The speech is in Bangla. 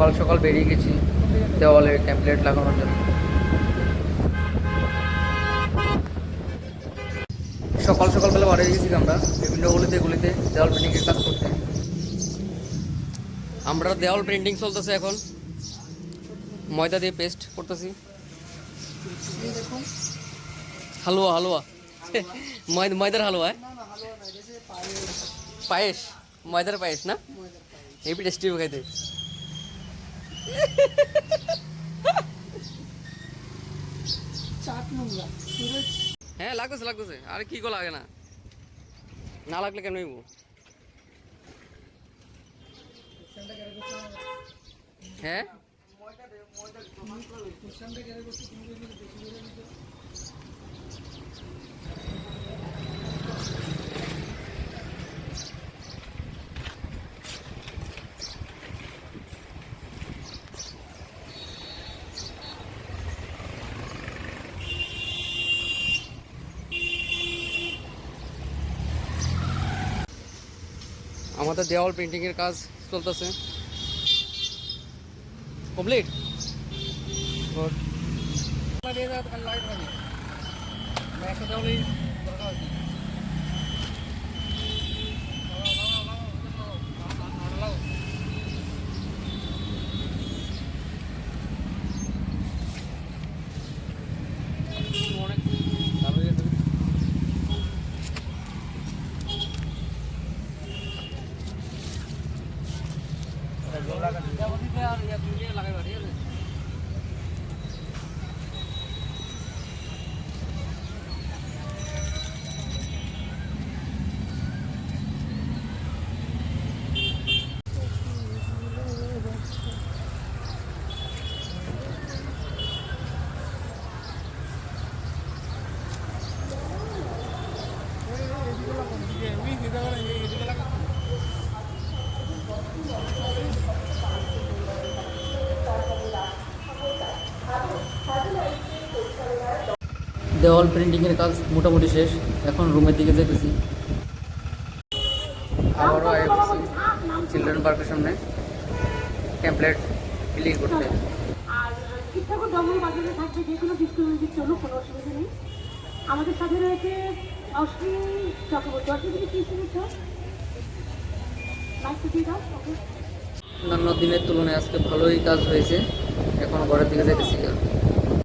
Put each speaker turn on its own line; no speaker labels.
সকাল সকাল বেরিয়ে গেছি দেওয়ালে টেমপ্লেট লাগানোর জন্য। সকাল সকালবেলা বাড়ি গেছি আমরা বিভিন্ন গলিতে দেওয়াল প্রিন্টিংয়ের কাজ করতে। আমরা দেওয়াল প্রিন্টিং চলতেছে এখন, ময়দা দিয়ে পেস্ট করতেছি। হালুয়া হালুয়া ময়দার হালুয়া, পায়েস, ময়দার পায়েস না, হেবি টেস্টি খাইতে। হ্যাঁ লাগতেছে, আর কি গো লাগে না, না লাগলে কেন হইব। হ্যাঁ আমাদের দেওয়াল পেন্টিংয়ের কাজ চলতেছে, কমপ্লিট। দেওয়াল প্রিন্টিংয়ের কাজ মোটামুটি শেষ, এখন রুমের দিকে যেতেছি। আবারও এসেছি চিলড্রেন পার্কের সামনে টেমপ্লেট ক্লিক করতে।
আমাদের সাথে রয়েছে অশ্বিন চক্রবর্তী। অশ্বিন কি শুনেছ?
অন্যান্য দিনের তুলনায় আজকে ভালোই কাজ হয়েছে, এখন ঘরের দিকে যেতেছি।